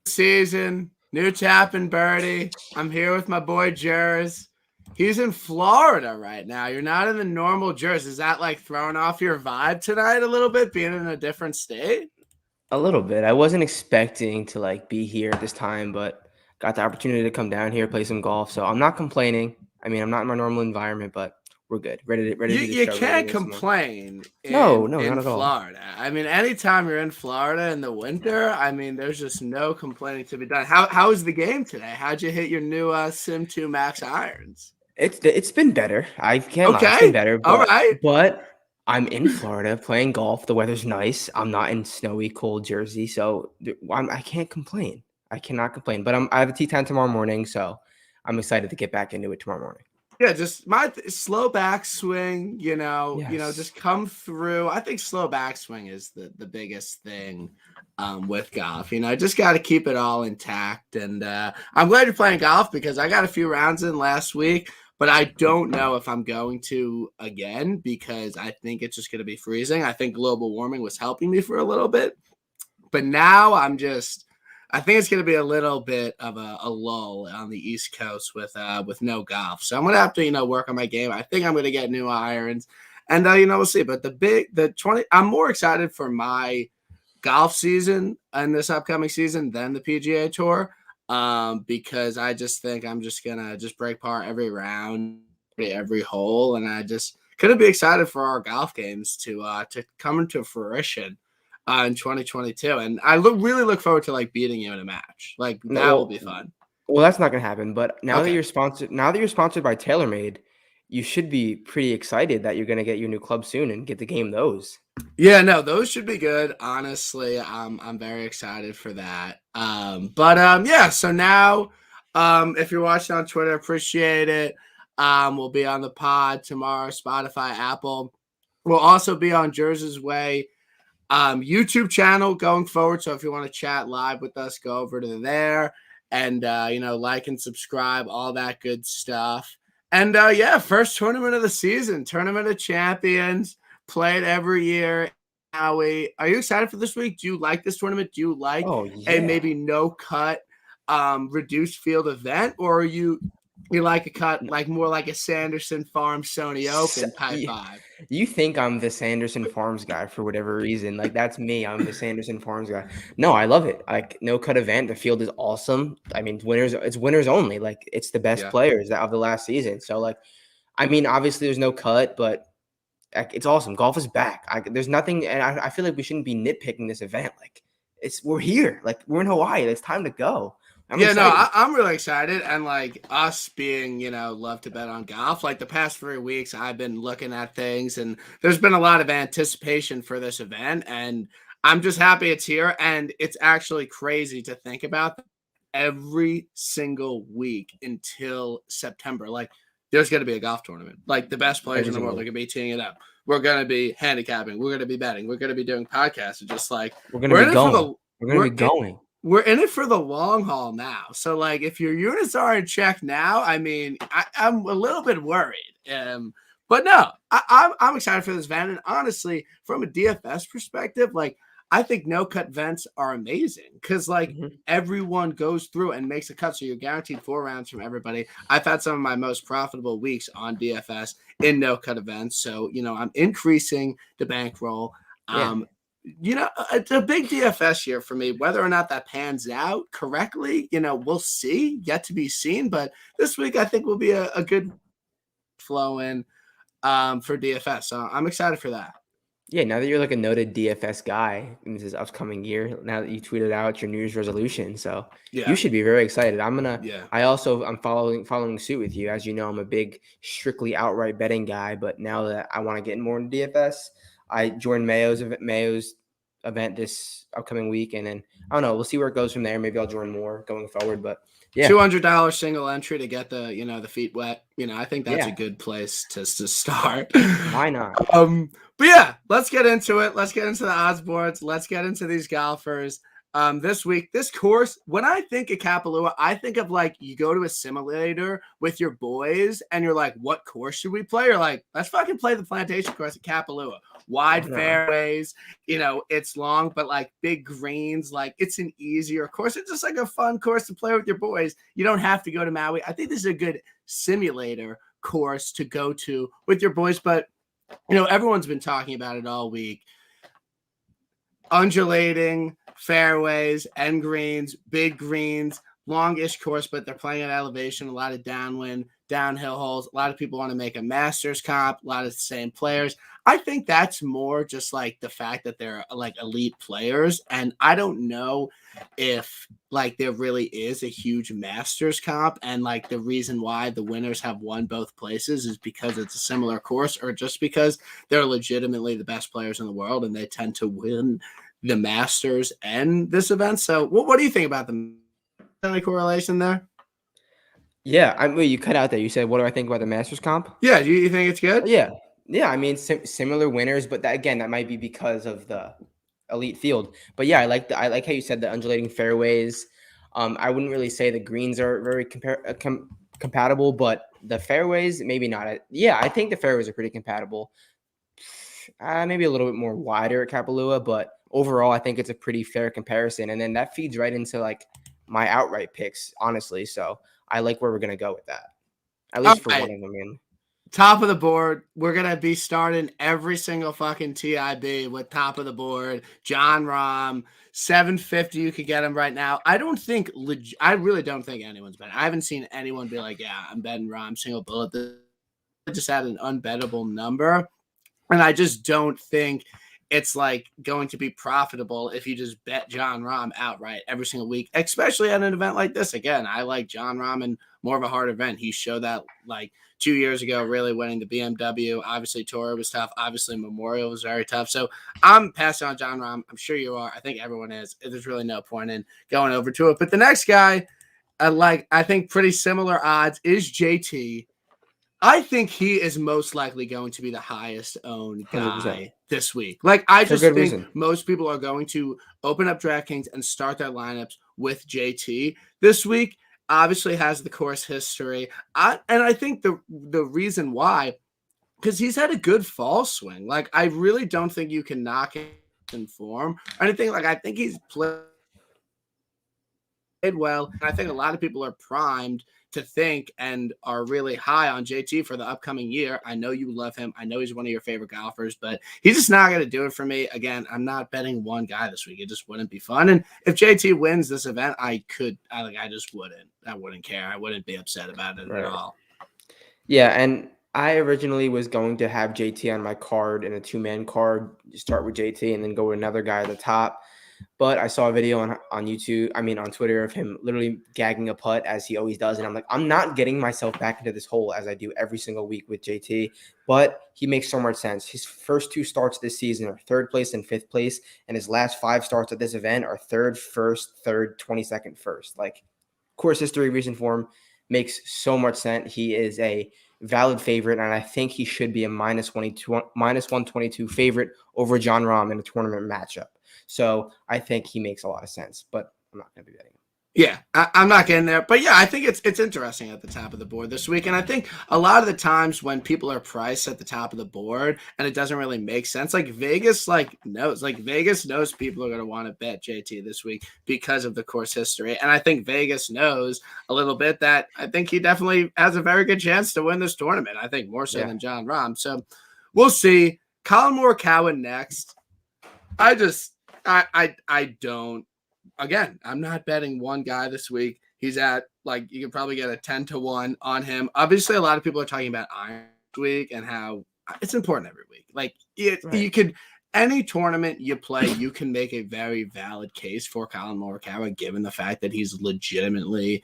Season, new tap and Birdie. I'm here with my boy Jers. He's in Florida right now. You're not in the normal Jers. Is that like throwing off your vibe tonight a little bit, being in a different state? A little bit. I wasn't expecting to be here at this time, but got the opportunity to come down here, play some golf. So I'm not complaining. I mean, I'm not in my normal environment, but we're good. Ready You to do the you show, ready to can't get some more. complain No, in no, not in at all. Florida. I mean, anytime you're in Florida in the winter, I mean, there's just no complaining to be done. How was the game today? How'd you hit your new Sim 2 Max irons? It's been better. I can't lie, it's been Okay, better, all but right. but I'm in Florida playing golf. The weather's nice. I'm not in snowy, cold Jersey, so I can't complain. I cannot complain. But I have a tea time tomorrow morning, so I'm excited to get back into it tomorrow morning. Yeah, just my slow backswing, Yes. just come through. I think slow backswing is the biggest thing with golf. Just got to keep it all intact. And I'm glad you're playing golf because I got a few rounds in last week, but I don't know if I'm going to again because I think it's just going to be freezing. I think global warming was helping me for a little bit, but now I think it's going to be a little bit of a lull on the East Coast with no golf. So I'm going to have to work on my game. I think I'm going to get new irons, and we'll see. But the 20, I'm more excited for my golf season and this upcoming season than the PGA Tour, because I just think I'm just gonna just break par every round, every hole, and I just couldn't be excited for our golf games to come into fruition in 2022. And I really look forward to like beating you in a match. Like No, that will be fun. that's not gonna happen. But Okay. now that you're sponsored by TaylorMade, you should be pretty excited that you're gonna get your new club soon and get to game those. Yeah, no, those should be good. Honestly, I'm very excited for that. But yeah, so now if you're watching on Twitter, appreciate it. We'll be on the pod tomorrow, Spotify, Apple. We'll also be on Jersey's Way YouTube channel going forward. So if you want to chat live with us, go over to there and like and subscribe, all that good stuff. And yeah, first tournament of the season, Tournament of Champions, played every year. Howie, are you excited for this week? Do you like this tournament? Do you like Oh a yeah. maybe no cut, reduced field event, or are you like a cut like more like a Sanderson Farm Sony S- Open type You, vibe? you think I'm the Sanderson Farms guy for whatever reason. Like that's me. I'm the Sanderson Farms guy. No, I love it. Like no cut event. The field is awesome. I mean, winners. It's winners only. Like it's the best Yeah. players of the last season. So I mean, obviously there's no cut, but it's awesome. Golf is back. There's nothing, and I feel like we shouldn't be nitpicking this event. Like we're here. Like we're in Hawaii. It's time to go. I'm Yeah, no, excited. I'm really excited. And like us being, love to bet on golf, like the past 3 weeks, I've been looking at things and there's been a lot of anticipation for this event. And I'm just happy it's here. And it's actually crazy to think about every single week until September. Like, there's going to be a golf tournament. Like, the best players Every in the world single are week. going to be teeing it up. We're going to be handicapping. We're going to be betting. We're going to be doing podcasts. It's just like, We're gonna we're be in it for going. the. We're gonna We're be going. we're in it for the long haul now. So, like, if your units are in check now, I mean, I'm a little bit worried. But no, I'm excited for this event. And honestly, from a DFS perspective, like, I think no cut vents are amazing because, like, Mhm. everyone goes through and makes a cut. So you're guaranteed 4 rounds from everybody. I've had some of my most profitable weeks on DFS in no cut events. So, I'm increasing the bankroll. Yeah. Um, it's a big DFS year for me. Whether or not that pans out correctly, we'll see. Yet to be seen. But this week, I think will be a good flow in for DFS. So I'm excited for that. Yeah, now that you're like a noted DFS guy in this upcoming year, now that you tweeted out your New Year's resolution, so you Yeah. should be very excited. I'm gonna. Yeah. I'm following suit with you. As you know, I'm a big strictly outright betting guy, but now that I want to get more into DFS, I joined Mayo's event this upcoming week, and then I don't know. We'll see where it goes from there. Maybe I'll join more going forward. But yeah, $200 single entry to get the feet wet. I think that's a yeah, good place to start. why not? But yeah, let's get into it. Let's get into the odds boards. Let's get into these golfers. this week, this course, when I think of Kapalua, I think of like you go to a simulator with your boys and you're like, what course should we play? You're like, let's fucking play the plantation course at Kapalua. Wide fairways, it's long, but like big greens, like it's an easier course. It's just like a fun course to play with your boys. You don't have to go to Maui. I think this is a good simulator course to go to with your boys, but everyone's been talking about it all week. Undulating fairways, end greens, big greens, longish course, but they're playing at elevation, a lot of downwind, downhill holes. A lot of people want to make a Masters comp, a lot of the same players. I think that's more just like the fact that they're like elite players. And I don't know if like there really is a huge Masters comp, and like the reason why the winners have won both places is because it's a similar course, or just because they're legitimately the best players in the world and they tend to win the Masters and this event. So what do you think about the any correlation there? Yeah, you cut out there. You said, what do I think about the Masters comp? Yeah, do you think it's good? Yeah. I mean, similar winners, but that might be because of the elite field. But yeah, I like how you said the undulating fairways. I wouldn't really say the greens are very compatible, but the fairways maybe not. I think the fairways are pretty compatible. Maybe a little bit more wider at Kapalua, but overall, I think it's a pretty fair comparison. And then that feeds right into like my outright picks, honestly. So I like where we're gonna go with that, at least for one of them. In top of the board, we're gonna be starting every single fucking TIB with top of the board. Jon Rahm, 750. You could get him right now. I really don't think anyone's betting. I haven't seen anyone be like, yeah, I'm betting Rahm single bullet. I just had an unbettable number. And I just don't think it's like going to be profitable if you just bet Jon Rahm outright every single week, especially at an event like this. Again, I like Jon Rahm in more of a hard event. He showed that like 2 years ago, really winning the BMW. Obviously, Toro was tough. Obviously, Memorial was very tough. So I'm passing on Jon Rahm. I'm sure you are. I think everyone is. There's really no point in going over to it. But the next guy, I think pretty similar odds, is JT. I think he is most likely going to be the highest owned guy 100%. this week. Like, I just think reason. Most people are going to open up DraftKings and start their lineups with JT this week. Obviously has the course history. And I think the reason why, because he's had a good fall swing. Like, I really don't think you can knock him in form or anything. Like, I think he's played well. And I think a lot of people are primed to think and are really high on JT for the upcoming year. I know you love him. I know he's one of your favorite golfers, but he's just not going to do it for me. Again, I'm not betting one guy this week. It just wouldn't be fun. And if JT wins this event, I just wouldn't. I wouldn't care. I wouldn't be upset about it at all. Yeah, and I originally was going to have JT on my card in a 2-man card, start with JT and then go with another guy at the top. But I saw a video on Twitter of him literally gagging a putt as he always does. And I'm like, I'm not getting myself back into this hole as I do every single week with JT. But he makes so much sense. His first 2 starts this season are 3rd place and 5th place. And his last 5 starts at this event are 3rd, 1st, 3rd, 22nd, 1st. Like, course history, recent form makes so much sense. He is a valid favorite, and I think he should be a minus 122 favorite over Jon Rahm in a tournament matchup. So I think he makes a lot of sense, but I'm not going to be betting him. Yeah, I'm not getting there. But yeah, I think it's interesting at the top of the board this week. And I think a lot of the times when people are priced at the top of the board and it doesn't really make sense, like Vegas knows people are going to want to bet JT this week because of the course history. And I think Vegas knows a little bit that I think he definitely has a very good chance to win this tournament. I think more so than Jon Rahm. So we'll see. Collin Morikawa next. I don't. Again, I'm not betting one guy this week. He's at, like, you can probably get a 10-1 on him. Obviously, a lot of people are talking about Iron Week and how it's important every week. Like, you could, any tournament you play, you can make a very valid case for Collin Morikawa, given the fact that he's legitimately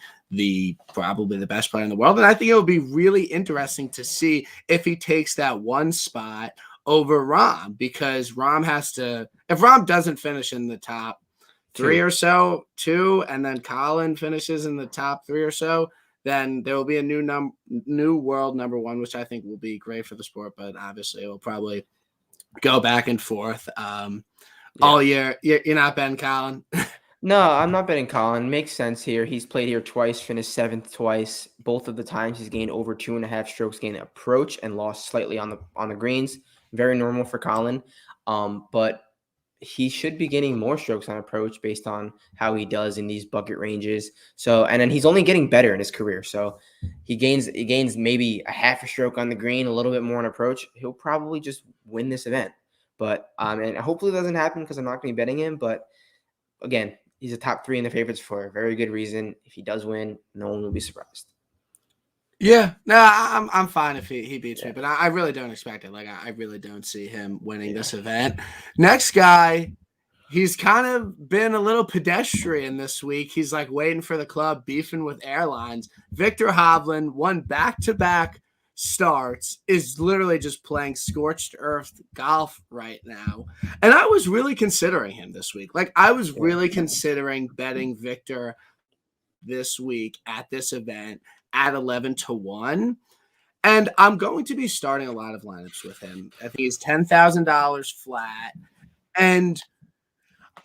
probably the best player in the world. And I think it would be really interesting to see if he takes that one spot over Rahm, because if Rahm doesn't finish in the top 3 or so, 2, and then Collin finishes in the top 3 or so, then there will be a new world number 1, which I think will be great for the sport. But obviously, it will probably go back and forth all year. You're not betting Collin. No, I'm not betting Colin. Makes sense here. He's played here twice, finished seventh twice. Both of the times he's gained over 2.5 strokes gained approach and lost slightly on the greens. Very normal for Colin. But he should be getting more strokes on approach based on how he does in these bucket ranges. So, and then he's only getting better in his career. So he gains maybe a half a stroke on the green, a little bit more on approach. He'll probably just win this event. But and hopefully it doesn't happen because I'm not going to be betting him. But again, he's a top 3 in the favorites for a very good reason. If he does win, no one will be surprised. Yeah, no, I'm fine if he beats me, Yeah. but I really don't expect it. Like I really don't see him winning Yeah. this event. Next guy, he's kind of been a little pedestrian this week. He's like waiting for the club, beefing with airlines. Victor Hovland won back-to-back starts, is literally just playing scorched earth golf right now. And I was really considering him this week. Like I was really considering betting Victor this week at this event at 11-1. And I'm going to be starting a lot of lineups with him. I think he's $10,000 flat. And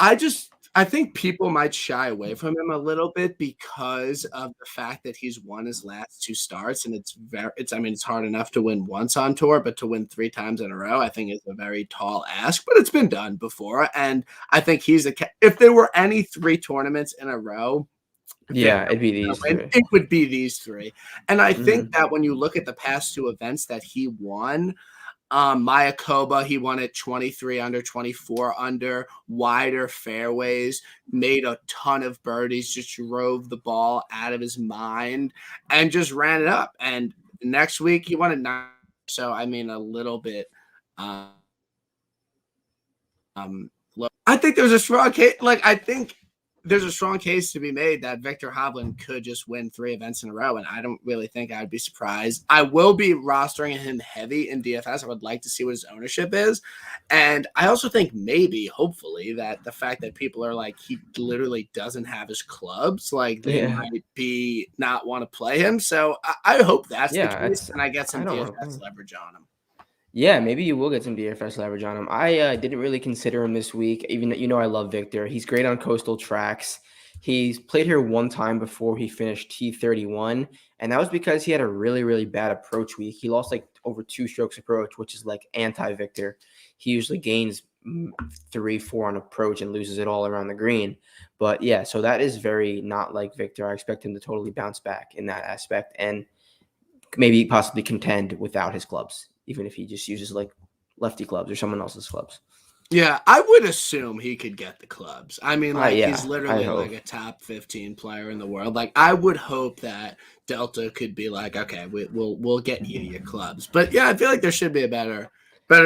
I think people might shy away from him a little bit because of the fact that he's won his last 2 starts, and it's hard enough to win once on tour, but to win 3 times in a row, I think is a very tall ask, but it's been done before. And I think if there were any 3 tournaments in a row, Yeah, it'd be these 3. it would be these 3. And I think that when you look at the past 2 events that he won, Mayakoba, he won at 23 under, 24 under, wider fairways, made a ton of birdies, just drove the ball out of his mind and just ran it up. And next week he won at 9. So, I mean, a little bit. I think there's a strong case. Like, I think there's a strong case to be made that Victor Hovland could just win 3 events in a row, and I don't really think I'd be surprised. I will be rostering him heavy in DFS. I would like to see what his ownership is, and I also think maybe, hopefully, that the fact that people are like he literally doesn't have his clubs, like they might be not want to play him. So I hope that's the case, and I get some DFS leverage on him. Yeah, maybe you will get some DFS leverage on him. I didn't really consider him this week, even though I love Victor. He's great on coastal tracks. He's played here one time before he finished T31, and that was because he had a really, really bad approach week. He lost like over 2 strokes approach, which is like anti-Victor. He usually gains 3-4 on approach and loses it all around the green. But yeah, so that is very not like Victor. I expect him to totally bounce back in that aspect and maybe possibly contend without his clubs, even if he just uses like lefty clubs or someone else's clubs. Yeah, I would assume he could get the clubs. I mean, like he's literally like a top 15 player in the world. Like I would hope that Delta could be like, okay, we'll get you your clubs. But yeah, I feel like there should be a better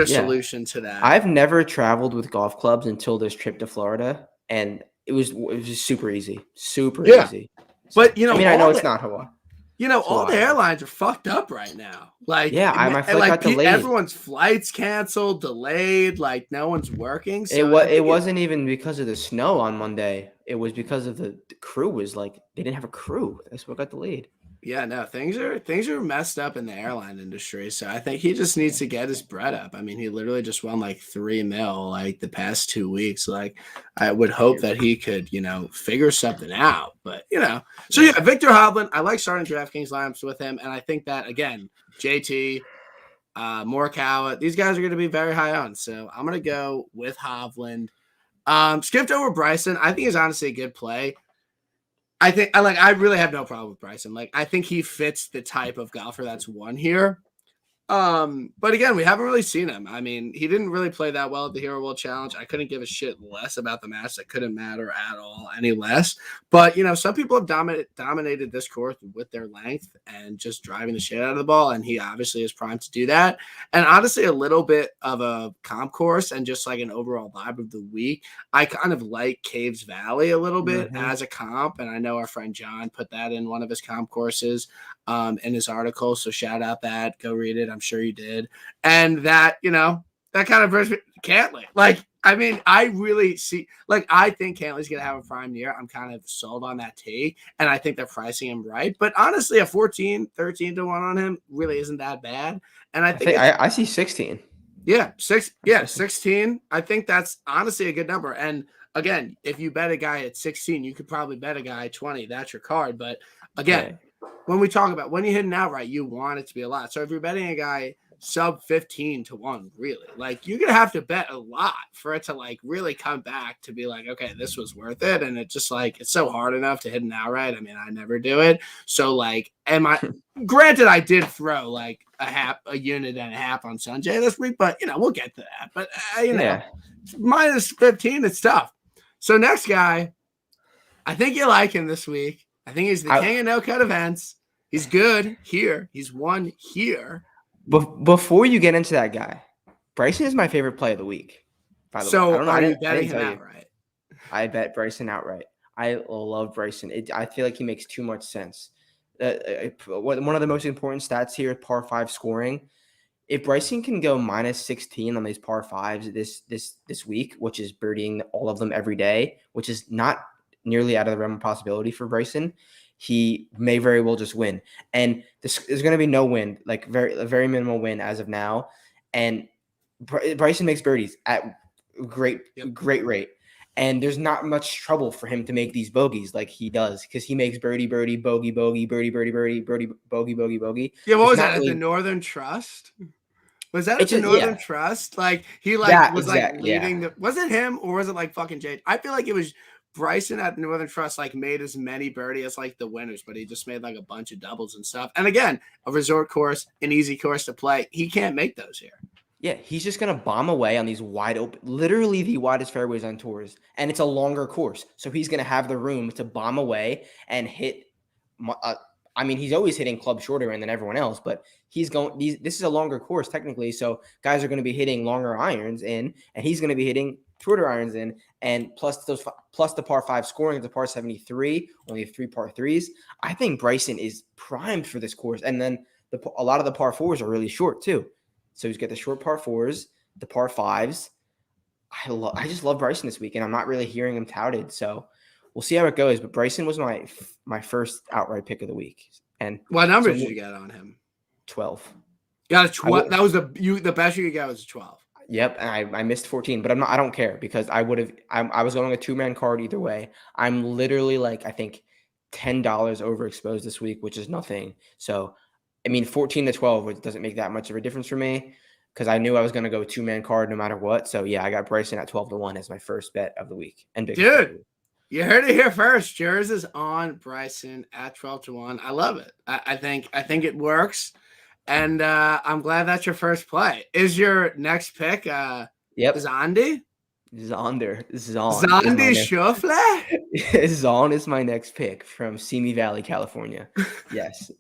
solution to that. I've never traveled with golf clubs until this trip to Florida, and it was just super easy, easy. But I know it's not Hawaii. All the airlines are fucked up right now. Like, my flight got delayed. Everyone's flights canceled, delayed. Like, no one's working. So it wasn't even because of the snow on Monday. It was because of the crew was like they didn't have a crew. That's what got delayed. Yeah, no, things are messed up in the airline industry. So I think he just needs to get his bread up. I mean, he literally just won like $3 million like the past 2 weeks. Like, I would hope that he could, figure something out. But so yeah, Victor Hovland. I like starting DraftKings lineups with him, and I think that again, JT, Morikawa, these guys are going to be very high on. So I'm going to go with Hovland. Skipped over Bryson. I think he's honestly a good play. I really have no problem with Bryson. Like, I think he fits the type of golfer that's won here. But again, we haven't really seen him. I mean, he didn't really play that well at the Hero World Challenge. I couldn't give a shit less about the match. That couldn't matter at all any less. But, some people have dominated this course with their length and just driving the shit out of the ball. And he obviously is primed to do that. And honestly, a little bit of a comp course and just like an overall vibe of the week. I kind of like Caves Valley a little bit as a comp. And I know our friend John put that in one of his comp courses in his article. So shout out that. Go read it. I'm sure you did. And that, that kind of brings me Cantley. Like, I mean, I really see, like, I think Cantley's going to have a prime year. I'm kind of sold on that take. And I think they're pricing him right. But honestly, a 13-1 on him really isn't that bad. And I see 16. Yeah, 16. I think that's honestly a good number. And again, if you bet a guy at 16, you could probably bet a guy at 20. That's your card. But again, Right. when we talk about when you hit an outright, you want it to be a lot. So if you're betting a guy sub 15 to 1, really, like you're gonna have to bet a lot for it to like really come back to be like, okay, this was worth it. And it just like it's so hard enough to hit an outright. I mean, I never do it. So like, granted, I did throw like a unit and a half on Sanjay this week, but we'll get to that. But Yeah. minus 15, it's tough. So next guy, I think you like him this week. I think he's the king of no-cut events. He's good here. He's won here. Before you get into that guy, Bryson is my favorite play of the week. By the way, I don't know. Are you betting him outright? I bet Bryson outright. I love Bryson. I feel like he makes too much sense. One of the most important stats here is par 5 scoring. If Bryson can go minus 16 on these par 5s this week, which is birdieing all of them every day, which is not nearly out of the realm of possibility for Bryson, he may very well just win. And there's going to be no win, like a very minimal win as of now. And Bryson makes birdies at great rate. And there's not much trouble for him to make these bogeys like he does because he makes bogey, bogey, bogey, bogey, bogey. Yeah, what was that? At the Northern Trust? Was that at the Northern Trust? Like he was leading was it him or was it like fucking Jade? I feel like it was Bryson at the Northern Trust like made as many birdie as like the winners, but he just made like a bunch of doubles and stuff. And again, a resort course, an easy course to play. He can't make those here. Yeah, he's just going to bomb away on these wide open, literally the widest fairways on tours. And it's a longer course. So he's going to have the room to bomb away and hit. He's always hitting club shorter than everyone else, but this is a longer course technically. So guys are going to be hitting longer irons in, and he's going to be hitting shorter irons in. And plus the par 5 scoring, the par 73, only 3 par 3s. I think Bryson is primed for this course. And then a lot of the par 4s are really short too. So he's got the short par 4s, the par 5s. I just love Bryson this week, and I'm not really hearing him touted. So we'll see how it goes. But Bryson was my first outright pick of the week. And what number did you get on him? 12. Got a 12. That was the best you could get was a 12. Yep, and I missed 14, but I don't care because I was going a 2-man card either way. I'm literally like I think $10 overexposed this week, which is nothing. So 14 to 12 which doesn't make that much of a difference for me because I knew I was going to go 2-man card no matter what. So, yeah, I got Bryson at 12 to 1 as my first bet of the week. And dude, you heard it here first. Jers is on Bryson at 12 to 1. I love it. I think it works. And I'm glad that's your first play. Is your next pick Zandi? Zonder. Zandi Schauffele? Zon is my next pick from Simi Valley, California. Yes.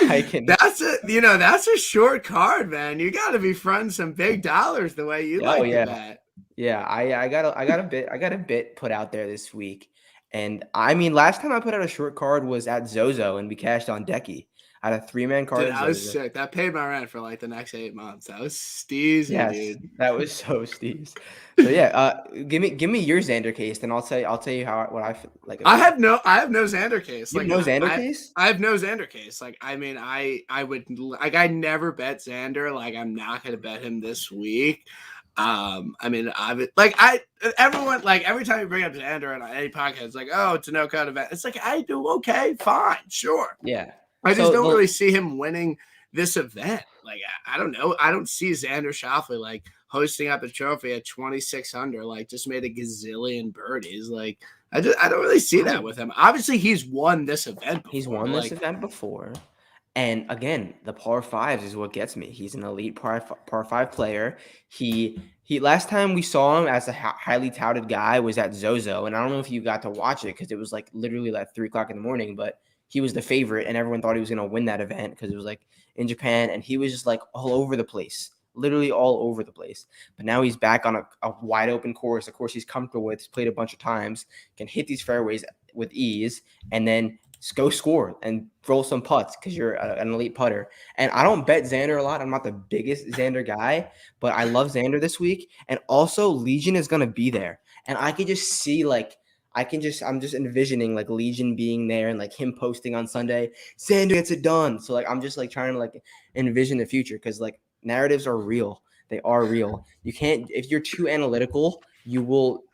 I can. That's a short card, man. You got to be fronting some big dollars the way you like to bet. Yeah, I got a bit put out there this week, and last time I put out a short card was at Zozo, and we cashed on Decky. I had a 3-man card. Dude, I was sick. That paid my rent for like the next 8 months. That was steezy, dude. That was so steez. So yeah, give me your Xander case, then I'll tell you what I feel like. I have no Xander case. Like no Xander case. I have no Xander case. Like I would like I never bet Xander. Like I'm not gonna bet him this week. Everyone like every time you bring up Xander on any podcast, it's like, oh, it's a no-cut event. It's like I do okay, fine, sure. Yeah. I just don't really see him winning this event. Like, I don't know. I don't see Xander Schauffele like hosting up a trophy at 2,600, like just made a gazillion birdies. Like, I don't really see that with him. Obviously, he's won this event before. He's won this event before. And again, the par 5s is what gets me. He's an elite par 5 player. He last time we saw him as a highly touted guy was at Zozo. And I don't know if you got to watch it because it was like literally like 3 o'clock in the morning, but he was the favorite and everyone thought he was going to win that event because it was like in Japan and he was just like all over the place, literally all over the place. But now he's back on a wide open course, a course he's comfortable with, he's played a bunch of times, can hit these fairways with ease and then go score and roll some putts because you're an elite putter. And I don't bet Xander a lot. I'm not the biggest Xander guy, but I love Xander this week. And also Legion is going to be there. And I could just see I'm just envisioning like Legion being there and like him posting on Sunday, Xander gets it done. So like, I'm just like trying to like envision the future. Cause like narratives are real. They are real. You can't, if you're too analytical, you will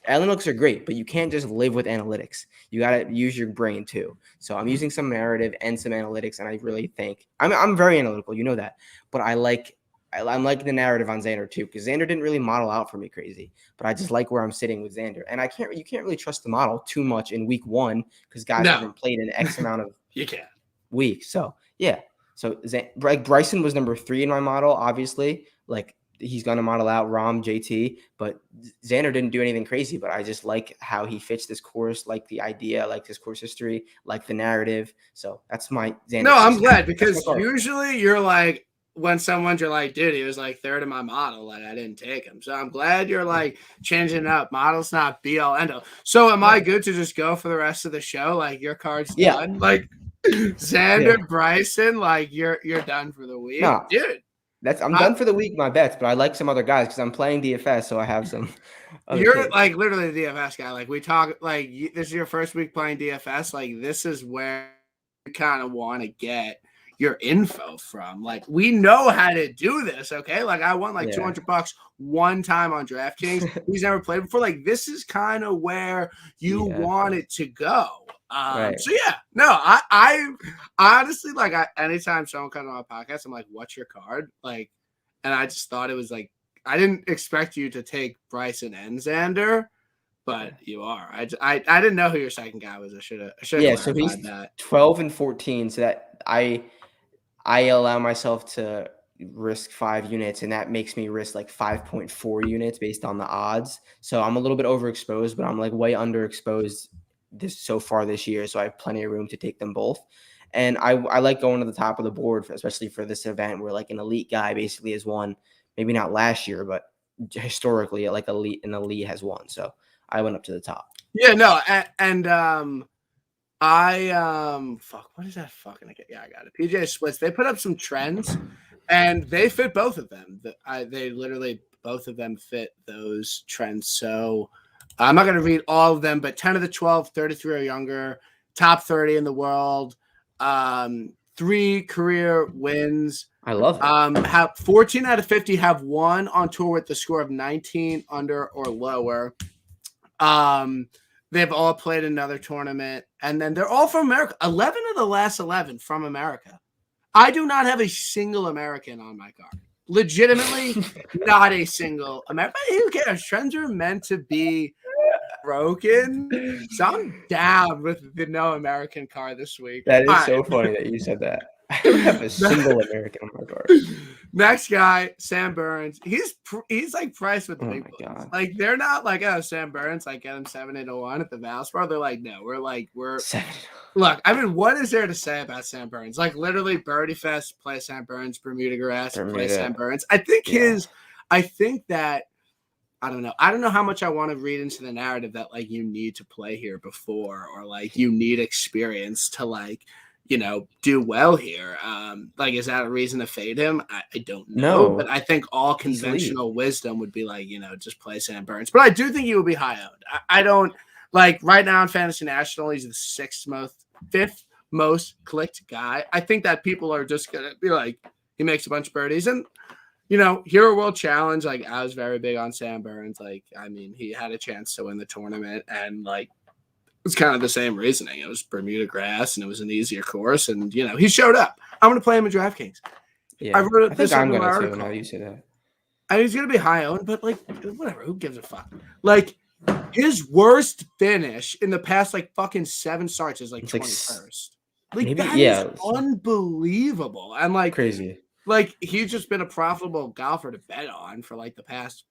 Analytics are great, but you can't just live with analytics. You got to use your brain too. So I'm using some narrative and some analytics, and I really think I'm very analytical, you know that. But I'm like the narrative on Xander too, because Xander didn't really model out for me crazy, but I just like where I'm sitting with Xander, and you can't really trust the model too much in week 1 because guys No, haven't played an X amount of you can't. weeks. So yeah, so like Bryson was number 3 in my model, obviously, like. He's going to model out Rom, JT, but Xander didn't do anything crazy, but I just like how he fits this course, like the idea, like his course history, like the narrative. So that's my Xander. No, I'm case. glad because usually you're like, when you're like, dude, he was like 3rd in my model. Like, I didn't take him. So I'm glad you're like changing up. Model's not be all end all. So am I good to just go for the rest of the show? Like, your card's done? Like, Xander, Bryson, like, you're done for the week? No, dude. I'm done for the week, my bets, but I like some other guys because I'm playing DFS, so I have some. You're picks. like literally the DFS guy. Like, we talk, like, this is your first week playing DFS. Like, this is where you kind of want to get your info from. Like, we know how to do this, okay? Like, I won like $200 one time on DraftKings. He's never played before. Like, this is kind of where you want it to go. So yeah, no, I honestly, like, anytime someone comes on my podcast, I'm like, what's your card? Like, and I just thought it was like, I didn't expect you to take Bryson and Xander, but you are. I didn't know who your second guy was. I should have so he's that. 12 and 14, so that I allow myself to risk 5 units, and that makes me risk like 5.4 units based on the odds. So I'm a little bit overexposed, but I'm like way underexposed so far this year, so I have plenty of room to take them both. And I like going to the top of the board, especially for this event where like an elite guy basically has won, maybe not last year, but historically like an elite has won. So I went up to the top. Yeah, no, and fuck, what is that fucking again? Yeah, I got it. PGA Splits, they put up some trends and they fit both of them. They literally both of them fit those trends. So I'm not going to read all of them, but 10 of the 12, 33 or younger, top 30 in the world, 3 career wins. I love it. Have 14 out of 50 have won on tour with the score of 19 under or lower. They've all played another tournament, and then they're all from America. 11 of the last 11 from America. I do not have a single American on my card. Legitimately, not a single American. Who cares? Trends are meant to be broken. So I'm down with the no American card this week. That is so funny that you said that. I don't have a single American on my card. Next guy, Sam Burns. He's like priced with the big boys. Like, they're not like, oh, Sam Burns, like, get him 7-1 at the Valspar. They're like, no, we're 7. Look, I mean, what is there to say about Sam Burns? Like, literally, Birdie Fest, play Sam Burns, Bermuda Grass, play Sam Burns. I think that I don't know how much I want to read into the narrative that like you need to play here before, or like you need experience to like, you know, do well here. Like, is that a reason to fade him? I don't know. No, but I think all conventional wisdom would be like, you know, just play Sam Burns. But I do think he will be high owned. I don't like right now in Fantasy National, he's the 5th most clicked guy. I think that people are just gonna be like, he makes a bunch of birdies. And you know, Hero World Challenge, like, I was very big on Sam Burns. Like, I mean, he had a chance to win the tournament, and like, it's kind of the same reasoning. It was Bermuda Grass, and it was an easier course, and you know, he showed up. I'm going to play him in DraftKings. Yeah, I think I'm going to too. Now you say that, I mean, he's going to be high owned, but like, whatever. Who gives a fuck? Like, his worst finish in the past like fucking 7 starts is like 21st. Like, that is unbelievable and like crazy. Like, he's just been a profitable golfer to bet on for like the past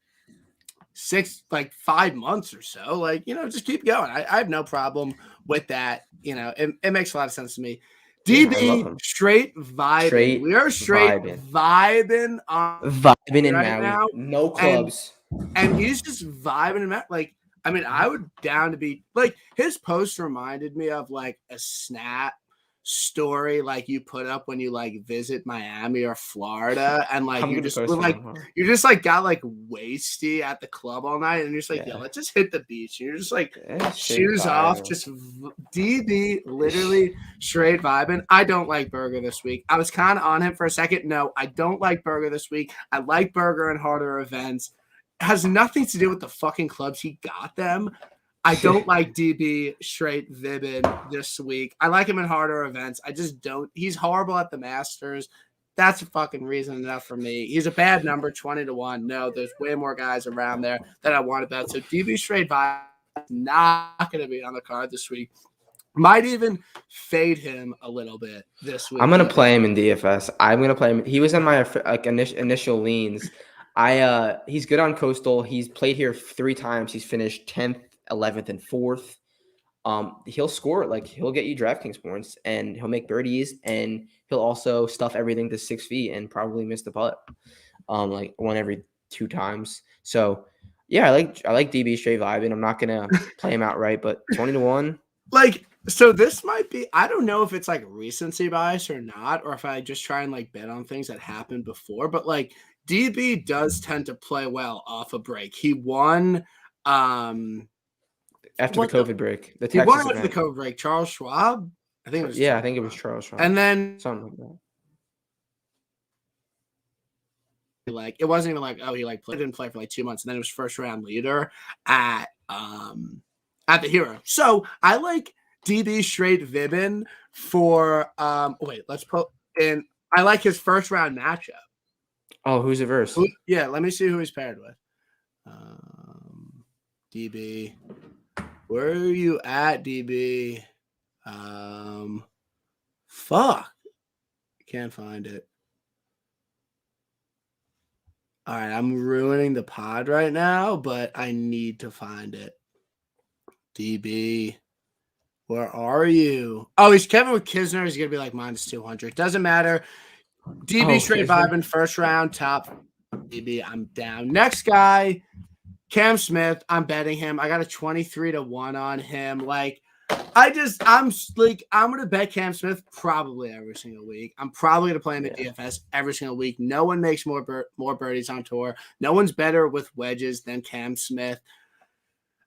5 months or so. Like, you know, just keep going. I have no problem with that. You know, it makes a lot of sense to me. DB, straight vibing. We are straight vibing on in right now. No clubs. And he's just vibing in that. Like, I mean, I would down to be like, his post reminded me of like a Snap story like you put up when you like visit Miami or Florida, and like you just got like wasty at the club all night, and you're just like, yo, let's just hit the beach. And you're just like shoes off, just DB, literally straight vibing. I don't like Berger this week. I was kind of on him for a second. No, I don't like Berger this week. I like Berger in harder events. has nothing to do with the fucking clubs he got them. I don't like DB straight Vibin this week. I like him in harder events. I just don't. He's horrible at the Masters. That's a fucking reason enough for me. He's a bad number, 20-1. No, there's way more guys around there that I want to bet. So DB straight vibe is not going to be on the card this week. Might even fade him a little bit this week. I'm gonna play him in DFS. I'm gonna play him. He was in my initial leans. He's good on Coastal. He's played here 3 times. He's finished 10th, 11th, and 4th. He'll score, like, he'll get you DraftKings points, and he'll make birdies, and he'll also stuff everything to 6 feet and probably miss the putt, like one every 2 times. So yeah, I like DB straight vibing. I'm not gonna play him outright, but 20-1. Like, so this might be, I don't know if it's like recency bias or not, or if I just try and like bet on things that happened before, but like DB does tend to play well off a break. He won after the COVID break. He won after the COVID break. Charles Schwab? I think it was. Yeah, I think it was Charles Schwab. And then something like that. Like, it wasn't even like, oh, he like didn't play for like 2 months, and then it was first round leader at the Hero. So I like DB straight Vibin for let's put in. I like his first round matchup. Oh, who's it verse? Yeah, let me see who he's paired with. DB, where are you at, DB? Fuck, can't find it. All right, I'm ruining the pod right now, but I need to find it. DB, where are you? Oh, he's Kevin with Kisner. He's going to be like -200. Doesn't matter. DB straight vibing, first round, top. DB, I'm down. Next guy, Cam Smith. I'm betting him. I got a 23-1 on him. Like, I'm going to bet Cam Smith probably every single week. I'm probably going to play him in DFS every single week. No one makes more birdies on tour. No one's better with wedges than Cam Smith.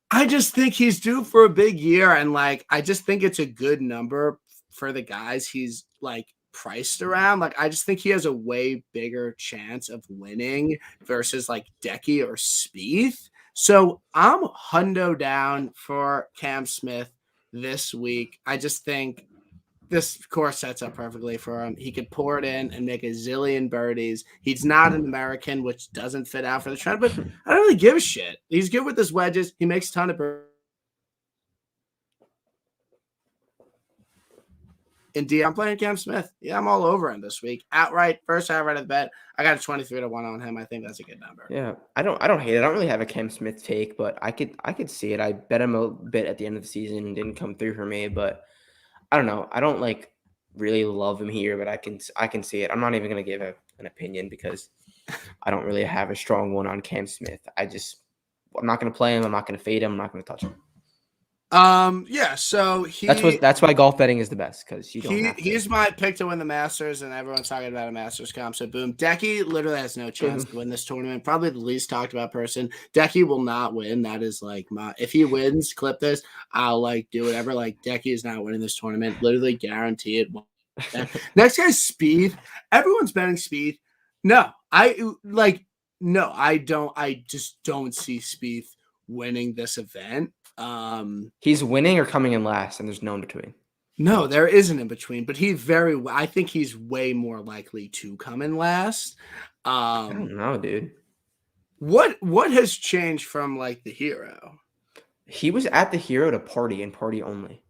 I just think he's due for a big year, and like I just think it's a good number for the guys he's like priced around. Like, I just think he has a way bigger chance of winning versus like Decky or Spieth. So I'm hundo down for Cam Smith this week. I just think this course sets up perfectly for him. He could pour it in and make a zillion birdies. He's not an American, which doesn't fit out for the trend, but I don't really give a shit. He's good with his wedges. He makes a ton of birdies. Indeed, I'm playing Cam Smith. Yeah, I'm all over him this week. First outright of the bet. I got a 23-1 on him. I think that's a good number. Yeah, I don't hate it. I don't really have a Cam Smith take, but I could see it. I bet him a bit at the end of the season and didn't come through for me, but I don't know. I don't like really love him here, but I can see it. I'm not even gonna give an opinion because I don't really have a strong one on Cam Smith. I'm not gonna play him. I'm not gonna fade him. I'm not gonna touch him. Yeah. So that's why golf betting is the best, because he's my pick to win the Masters, and everyone's talking about a Masters comp. So boom, Decky literally has no chance to win this tournament. Probably the least talked about person. Decky will not win. That is like if he wins, clip this. I'll like do whatever. Like, Decky is not winning this tournament. Literally guarantee it. Next guy's Spieth. Everyone's betting Spieth. No, I don't. I just don't see Spieth winning this event. He's winning or coming in last, and there's no in between. No, there isn't in between, but I think he's way more likely to come in last. I don't know, dude. What has changed from like the Hero? He was at the Hero to party and party only.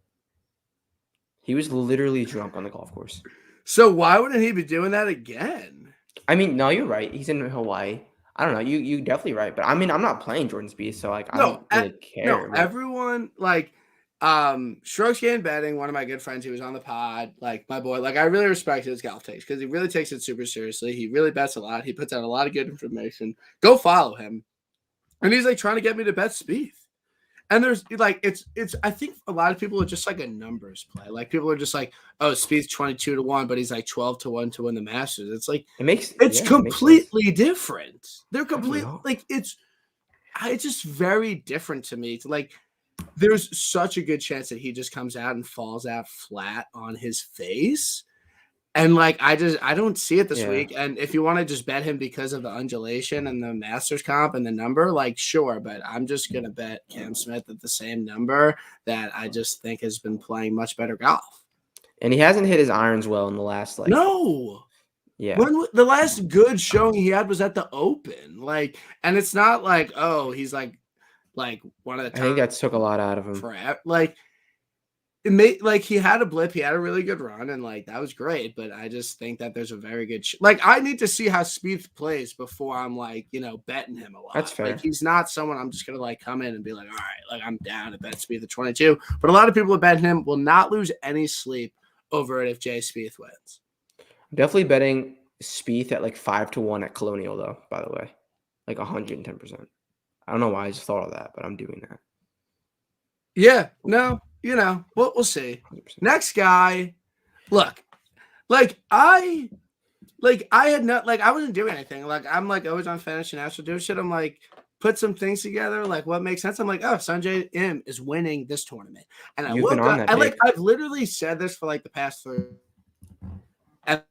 He was literally drunk on the golf course. So why wouldn't he be doing that again? I mean, no, you're right. He's in Hawaii. I don't know. You definitely right, but I mean, I'm not playing Jordan Spieth, so like I don't really care. No, everyone like Strokes Gained Betting, one of my good friends, he was on the pod, like my boy. Like, I really respect his golf takes because he really takes it super seriously. He really bets a lot. He puts out a lot of good information. Go follow him. And he's like trying to get me to bet Spieth. And there's like it's I think a lot of people are just like a numbers play. Like, people are just like, oh, Spieth's 22-1, but he's like 12-1 to win the Masters. It's like it's completely different. They're completely like it's just very different to me. It's like there's such a good chance that he just comes out and falls out flat on his face. And like I don't see it this Yeah. week. And if you want to just bet him because of the undulation and the Masters comp and the number, like sure, but I'm just gonna bet Cam Smith at the same number that I just think has been playing much better golf. And he hasn't hit his irons well in the last No. Yeah. When the last good showing he had was at the Open, like, and it's not like he's like one of the top. I think that took a lot out of him. Like it made like he had a blip, he had a really good run, and like that was great. But I just think that there's a very good like I need to see how Spieth plays before I'm like betting him a lot. That's fair. Like he's not someone I'm just gonna like come in and be like, all right, like I'm down to bet Spieth at 22. But a lot of people who bet him will not lose any sleep over it if Jay Spieth wins. Definitely betting Spieth at like 5-1 at Colonial though. By the way, like 110%. I don't know why I just thought of that, but I'm doing that. Yeah, no, we'll see. 100%. Next guy, look, I had not I wasn't doing anything. Like I'm like always on Finish and Astro do shit. I'm like put some things together, like what makes sense. I'm like, oh, Sanjay M is winning this tournament, and You've been on that. I've literally said this for like the past 3. And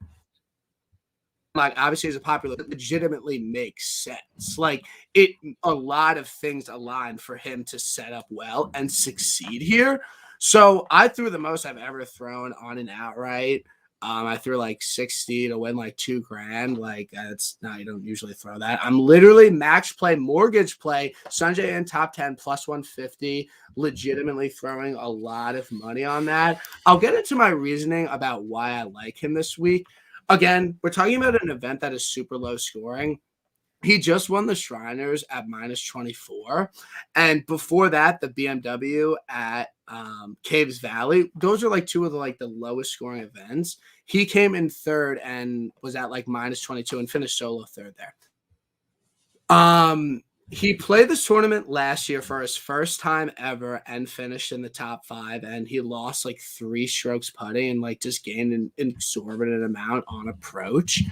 like obviously as a popular, it legitimately makes sense. Like a lot of things align for him to set up well and succeed here. So I threw the most I've ever thrown on an outright. I threw like 60 to win like $2,000. Like that's not, you don't usually throw that. I'm literally max play, mortgage play, Sanjay in top 10 plus 150, legitimately throwing a lot of money on that. I'll get into my reasoning about why I like him this week. Again, we're talking about an event that is super low scoring. He just won the Shriners at -24. And before that, the BMW at Caves Valley. Those are like two of the lowest scoring events. He came in third and was at like -22 and finished solo third there. He played this tournament last year for his first time ever and finished in the top 5. And he lost like 3 strokes putting and like just gained an exorbitant amount on approach.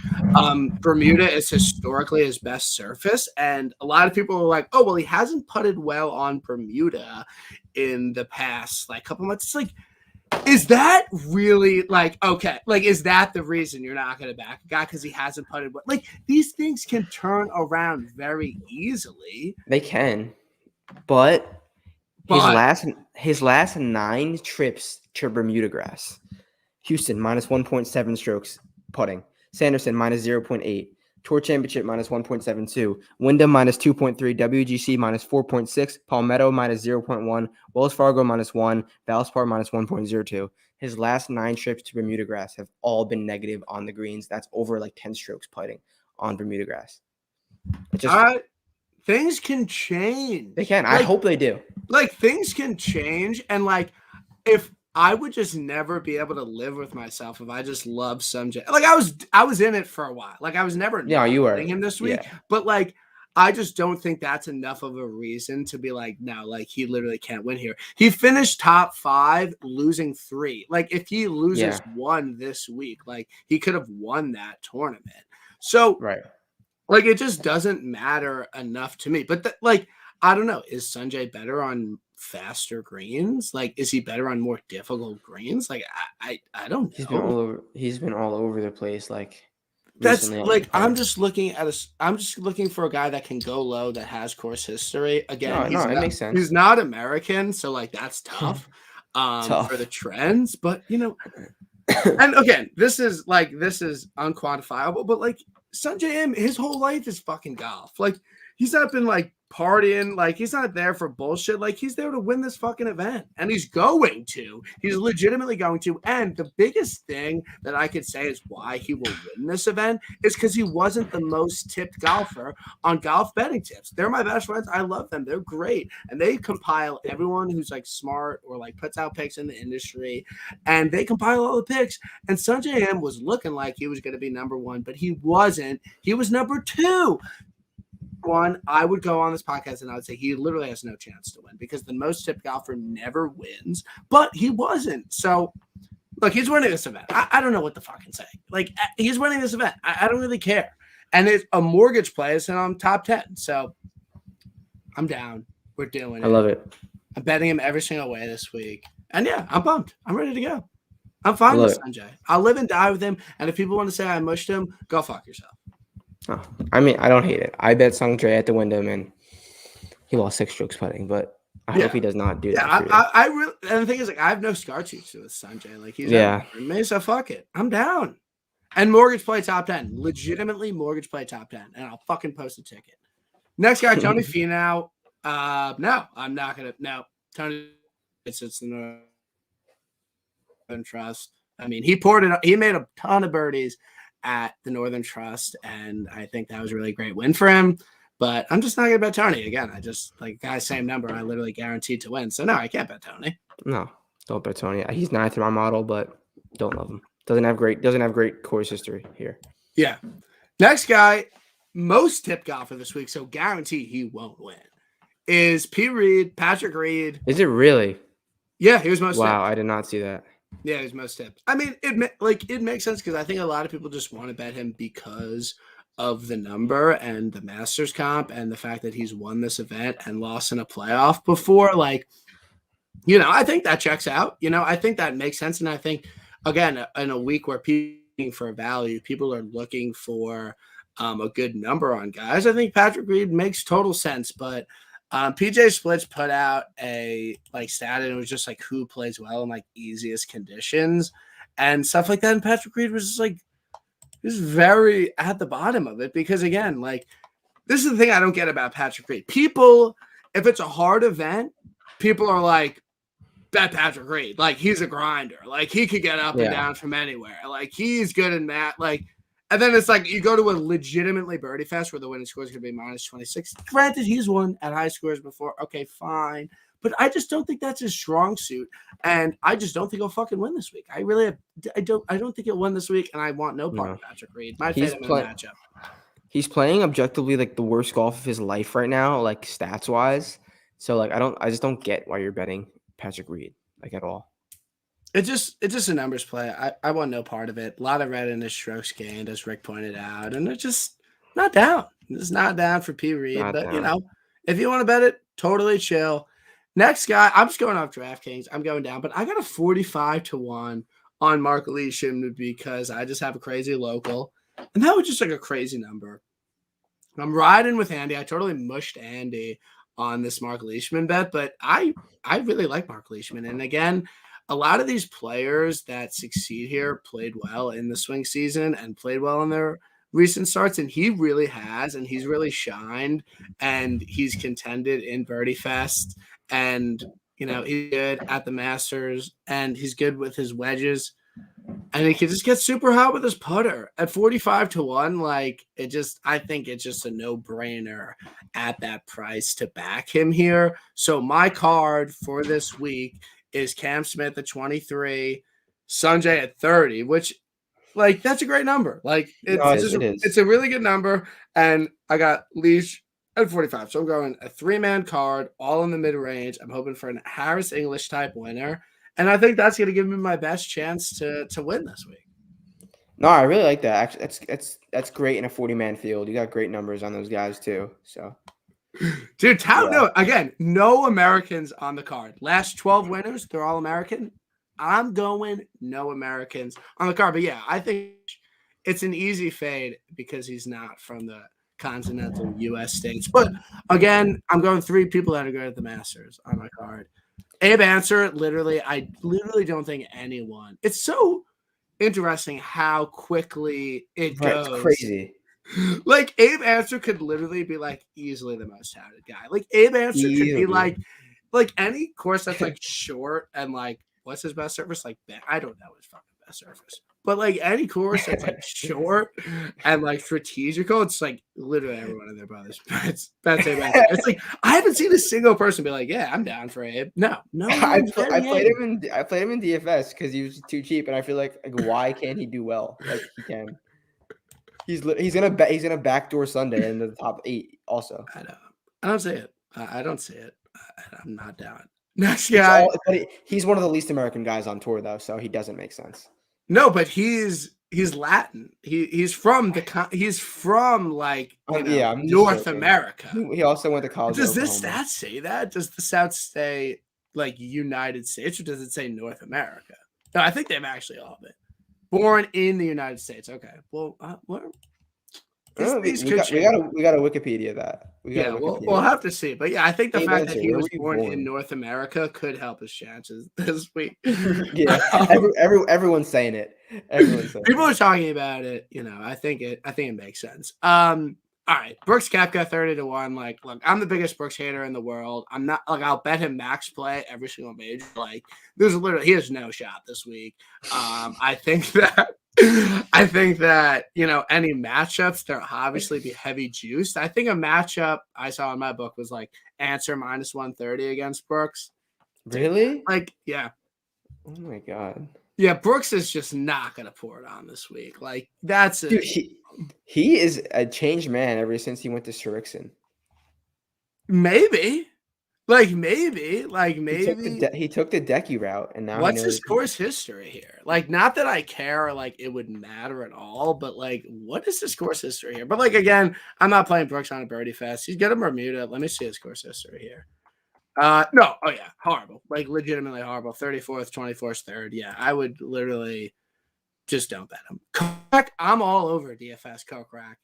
Bermuda is historically his best surface. And a lot of people are like, oh, well, he hasn't putted well on Bermuda in the past like couple months. It's like, is that really like, okay, like, is that the reason you're not going to back a guy because he hasn't putted well? Like, these things can turn around very easily. They can, but his last 9 trips to Bermuda grass. Houston -1.7 strokes putting. Sanderson -0.8. Tour Championship -1.72, Wyndham -2.3, WGC -4.6, Palmetto -0.1, Wells Fargo -1, Valspar -1.02. His last 9 trips to Bermuda grass have all been negative on the greens. That's over like 10 strokes putting on Bermuda grass. Things can change. They can. I hope they do. Like things can change, and like if I would just never be able to live with myself if I just loved Sanjay. Like I was in it for a while. Like I was never you were him this week. Yeah. But like I just don't think that's enough of a reason to be like, no, like he literally can't win here. He finished top 5, losing 3. Like if he loses 1 this week, like he could have won that tournament. So like it just doesn't matter enough to me. But like I don't know, is Sanjay better on faster greens? Like, is he better on more difficult greens? Like, I don't know. He's been all over the place. Like, that's like I'm just looking for a guy that can go low, that has course history. Again, it makes sense. He's not American, so like that's tough. For the trends, but and again, this is unquantifiable, but like Sanjay M, his whole life is fucking golf. Like, he's not been like partying, like he's not there for bullshit. Like he's there to win this fucking event, and he's legitimately going to. And the biggest thing that I could say is why he will win this event is because he wasn't the most tipped golfer on golf betting tips. They're my best friends. I love them. They're great, and they compile everyone who's like smart or like puts out picks in the industry, and they compile all the picks. And Sanjay M was looking like he was going to be number 1, but he wasn't. He was number 2. I would go on this podcast and I would say he literally has no chance to win because the most tipped golfer never wins, but he wasn't. So, look, he's winning this event. I don't know what to fucking say. Like, he's winning this event. I don't really care. And it's a mortgage play, and I'm top 10. So, I'm down. We're doing it. I love it. I'm betting him every single way this week. And yeah, I'm pumped. I'm ready to go. I'm fine with Look, Sanjay. I'll live and die with him. And if people want to say I mushed him, go fuck yourself. oh, I mean, I don't hate it. I bet Sungjae at the Wyndham, and he lost 6 strokes putting, but I hope he does not do Yeah, that for you. I really, and the thing is, like, I have no scar tissue with Sanjay. Like, he's Yeah. me, so fuck it. I'm down. And mortgage play top 10. Legitimately mortgage play top 10. And I'll fucking post a ticket. Next guy, Tony Finau. No, I'm not gonna. No, Tony. It's the Northern Trust. I mean, he poured it. He made a ton of birdies at the Northern Trust, and I think that was a really great win for him. But I'm just not gonna bet Tony again. I just like guys, same number. I literally guaranteed to win. So no, I can't bet Tony. No, don't bet Tony. He's ninth in my model, but don't love him. Doesn't have great course history here. Yeah. Next guy, most tip golfer this week, so guarantee he won't win, is Patrick Reed. Is it really? Yeah, he was most Wow, tipped. I did not see that. Yeah, he was most tipped. I mean, it makes sense because I think a lot of people just want to bet him because of the number and the Masters comp and the fact that he's won this event and lost in a playoff before. Like, I think that checks out. I think that makes sense. And I think, again, in a week where people are looking for value, people are looking for a good number on guys. I think Patrick Reed makes total sense. But PJ Splits put out a stat, and it was just like who plays well in easiest conditions and stuff like that. And Patrick Reed was just very at the bottom of it because, again, this is the thing I don't get about Patrick Reed. People, if it's a hard event, people are like, bet Patrick Reed. He's a grinder. He could get up and down from anywhere. He's good in that. And then it's you go to a legitimately birdie fest where the winning score is going to be minus 26. Granted, he's won at high scores before. Okay, fine. But I just don't think that's his strong suit. And I just don't think he'll fucking win this week. I don't think he'll win this week, and I want no part of Patrick Reed. Might fade him in the matchup. He's playing objectively the worst golf of his life right now, stats wise. So I just don't get why you're betting Patrick Reed at all. It's just a numbers play. I want no part of it. A lot of red in his strokes gained, as Rick pointed out, and it's just not down. It's not down for P. Reed. But if you want to bet it, totally chill. Next guy, I'm just going off DraftKings. I'm going down, but I got a 45-1 on Mark Leishman because I just have a crazy local, and that was just a crazy number. I'm riding with Andy. I totally mushed Andy on this Mark Leishman bet, but I really like Mark Leishman, and again, a lot of these players that succeed here played well in the swing season and played well in their recent starts, and he really has, and he's really shined, and he's contended in Birdie Fest, and he's good at the Masters, and he's good with his wedges, and he can just get super hot with his putter at 45-1. I think it's just a no-brainer at that price to back him here. So my card for this week is Cam Smith at 23, Sanjay at 30, which that's a great number. It's a really good number. And I got Leash at 45. So I'm going a 3-man card, all in the mid-range. I'm hoping for an Harris English type winner. And I think that's going to give me my best chance to win this week. No, I really like that. Actually, that's great in a 40-man field. You got great numbers on those guys too. So dude, no Americans on the card. Last 12 winners, they're all American. I'm going no Americans on the card. But yeah, I think it's an easy fade because he's not from the continental U.S. states. But again, I'm going 3 people that are good at the Masters on my card. Abe Answer, I literally don't think anyone. It's so interesting how quickly it goes. It's crazy. Abe Answer could literally be easily the most touted guy. Abe Answer could be any course that's short and what's his best surface? I don't know his fucking best surface. But any course that's short and strategical, it's literally every one of their brothers. It's Abe Answer. It's I haven't seen a single person be yeah, I'm down for Abe. No. I played him in DFS because he was too cheap, and I feel why can't he do well? He can. He's gonna backdoor Sunday in the top 8 also. I know. I don't see it. I don't see it. I'm not down. Next guy. He's one of the least American guys on tour though, so he doesn't make sense. No, but he's Latin. He's from North America. He also went to college. Does this stat say that? Does the stat say United States, or does it say North America? No, I think they've actually all been born in the United States. Okay. Well, these we could got change. we got to Wikipedia that. We got to Yeah, we'll Wikipedia. have to see. But yeah, I think the Hey, fact that Venture, he where was were you born in born? North America could help his chances this week. Yeah, everyone's saying it. Everyone's saying People it. are talking about it. I think it makes sense. All right, Brooks Koepka 30-1. Like, look, I'm the biggest Brooks hater in the world. I'm not like I'll bet him max play every single major. Like, he has no shot this week. I think that any matchups there'll obviously be heavy juiced. I think a matchup I saw in my book was like Answer -130 against Brooks. Really? Like, yeah. Oh my god. Yeah, Brooks is just not gonna pour it on this week. Like, that's it. Dude, he is a changed man ever since he went to Srixon. Maybe. Maybe. He took the decky route, and now he What's his knows. course history here? Like, not that I care, like it would matter at all, but like, what is his course history here? But like again, I'm not playing Brooks on a birdie fest. He's good at Bermuda. Let me see his course history here. No, oh yeah, horrible. Like legitimately horrible. 34th, 24th, third. Yeah, I would literally just don't bet him. Kokrak, I'm all over DFS Kokrak.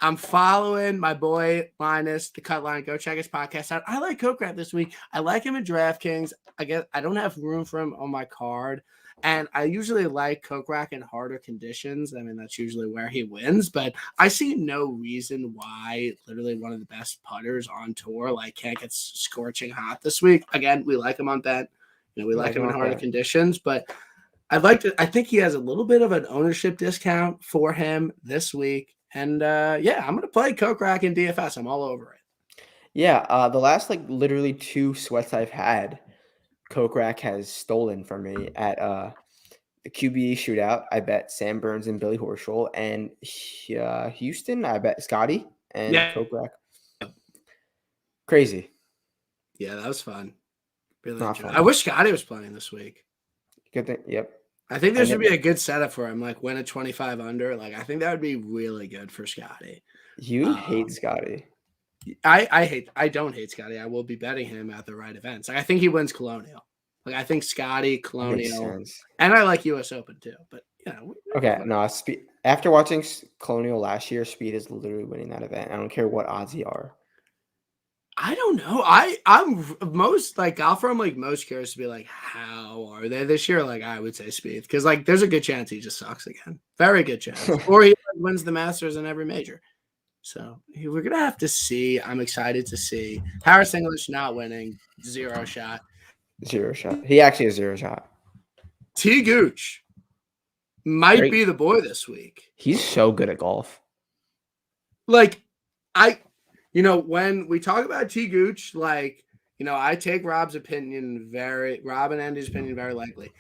I'm following my boy Linus, the Cut Line. Go check his podcast out. I like Kokrak this week. I like him in DraftKings. I guess I don't have room for him on my card. And I usually like Kokrak in harder conditions. I mean, that's usually where he wins. But I see no reason why literally one of the best putters on tour can't get scorching hot this week. Again, we like him on bet. We like him in harder conditions. But I think he has a little bit of an ownership discount for him this week. And yeah, I'm going to play Kokrak in DFS. I'm all over it. Yeah, the last literally 2 sweats I've had, Kokrak has stolen from me at the QBE shootout. I bet Sam Burns and Billy Horschel, and Houston, I bet Scotty and Kokrak. Crazy. Yeah, that was fun. Really Not enjoyed. fun. I wish Scotty was playing this week. Good thing. Yep. I think there should be a good setup for him, win a 25 under. I think that would be really good for Scotty. You hate Scotty. I don't hate Scotty. I will be betting him at the right events. I think he wins Colonial. I think Scotty, Colonial, and I like U.S. Open too. But okay, no. After watching Colonial last year, Speed is literally winning that event. I don't care what odds he are. I don't know. I'm most golfer. I'm most curious to be how are they this year? I would say Speed because there's a good chance he just sucks again. Very good chance, or he wins the Masters in every major. So we're gonna have to see. I'm excited to see Harris English not winning, 0 shot. 0 shot. He actually has 0 shot. T. Gooch might be the boy this week. He's so good at golf. When we talk about T. Gooch, I take Rob and Andy's opinion very lightly.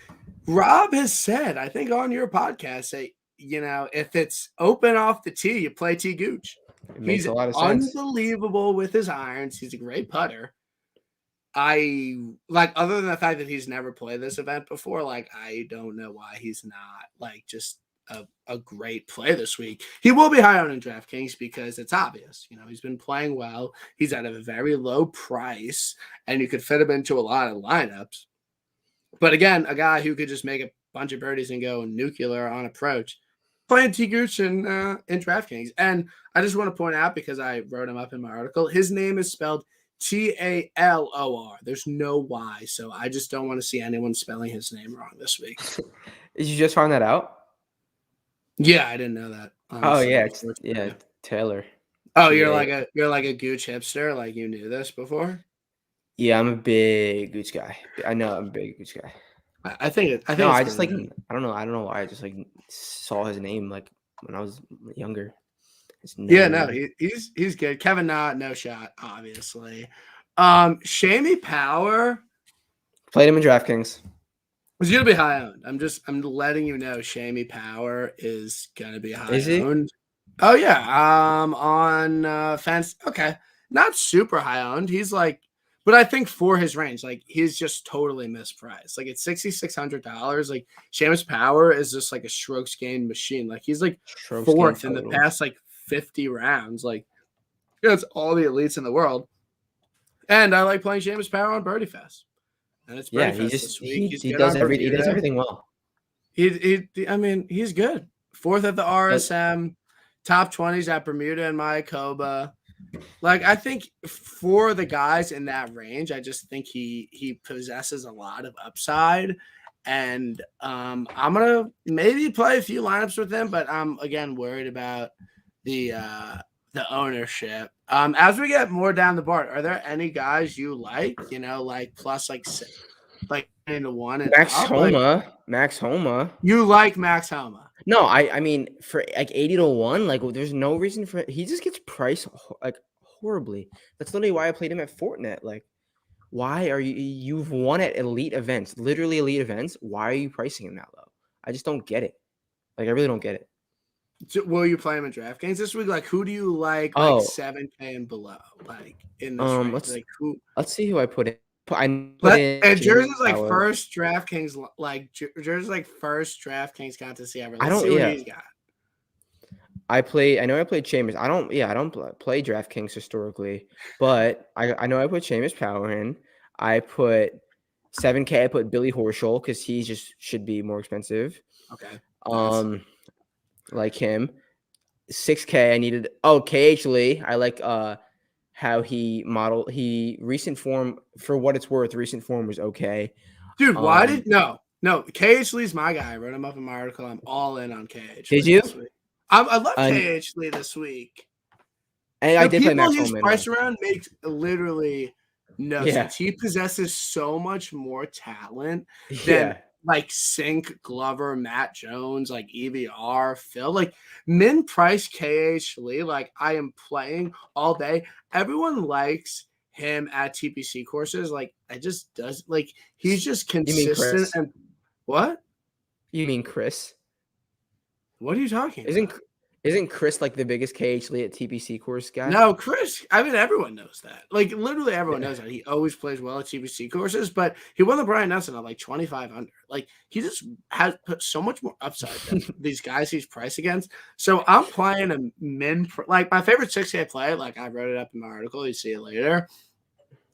Rob has said, I think on your podcast, say, if it's open off the tee, you play T. Gooch. He's a lot of sense. Unbelievable with his irons. He's a great putter. Other than the fact that he's never played this event before, I don't know why he's not just a great play this week. He will be high on in DraftKings because it's obvious. He's been playing well. He's at a very low price, and you could fit him into a lot of lineups. But again, a guy who could just make a bunch of birdies and go nuclear on approach. Playing T. Gooch in DraftKings. And I just want to point out, because I wrote him up in my article, his name is spelled Talor. There's no Y. So I just don't want to see anyone spelling his name wrong this week. Did you just find that out? Yeah, I didn't know that. Honestly. Yeah, Taylor. Oh, you're like a Gooch hipster. You knew this before? Yeah, I'm a big Gooch guy. I know I'm a big Gooch guy. I think I just I don't know why I just saw his name when I was younger. He's good. Kevin Knott, no shot, obviously. Shamie Power played him in DraftKings. He's gonna be high owned. I'm letting you know Shamie Power is gonna be high owned. Oh yeah. On fence. Okay. Not super high owned. He's but I think for his range, he's just totally mispriced. It's $6,600. Seamus Power is just a strokes gained machine. He's fourth in the past 50 rounds. It's all the elites in the world. And I like playing Seamus Power on Birdie Fest. And it's Yeah, Birdie he Fest just this week. He's he good does on everything. He does Bermuda. everything well. I mean, he's good. 4th at the RSM, top 20s at Bermuda and Mayakoba. Like, I think for the guys in that range, I just think he possesses a lot of upside. And I'm gonna maybe play a few lineups with him, but I'm again worried about the ownership. As we get more down the board, are there any guys you like? You know, like plus like into one and Max up? Like Homa. you like Max Homa? No, I mean for like 80 to 1, like there's no reason for he just gets priced like horribly. That's literally why I played him at Fortnite. Like, why are you've won at elite events, literally elite events? Why are you pricing him that low? I just don't get it. Like, I really don't get it. Will you play him in DraftKings this week? Like, who do you like? Oh, Like 7K and below, like in this range. Like who? let's see who I put in. I put in And James Jersey's like Power. first DraftKings, like Jersey's like first DraftKings contest ever. I Let's don't. see Yeah, what he's got. I know I played Chambers. I don't play DraftKings historically, but I know I put Chambers Power in. I put 7K. I put Billy Horschel because he just should be more expensive. Okay. Like him. 6K. I needed. Oh, KH Lee. I like how he modeled. Recent form, for what it's worth, recent form was okay. Dude, why did no KH Lee's my guy. I wrote him up in my article. I'm all in on KH. Did you? I love KH Lee this week. And I did play Max People Homa. he's priced around makes literally no sense. He possesses so much more talent than like Sink, Glover, Matt Jones, like EVR, Phil. Like min price KH Lee. Like I am playing all day. Everyone likes him at TPC courses. Like I just does like he's just consistent. And what? You mean Chris? What are you talking about? Isn't Chris like the biggest KH Lee at TPC course guy? No, Chris. I mean, everyone knows that. Like, literally everyone knows that. He always plays well at TPC courses, but he won the Brian Nelson at like 2,500. Like, he just has put so much more upside than these guys he's priced against. So I'm playing a like my favorite 6K play. Like I wrote it up in my article. You see it later.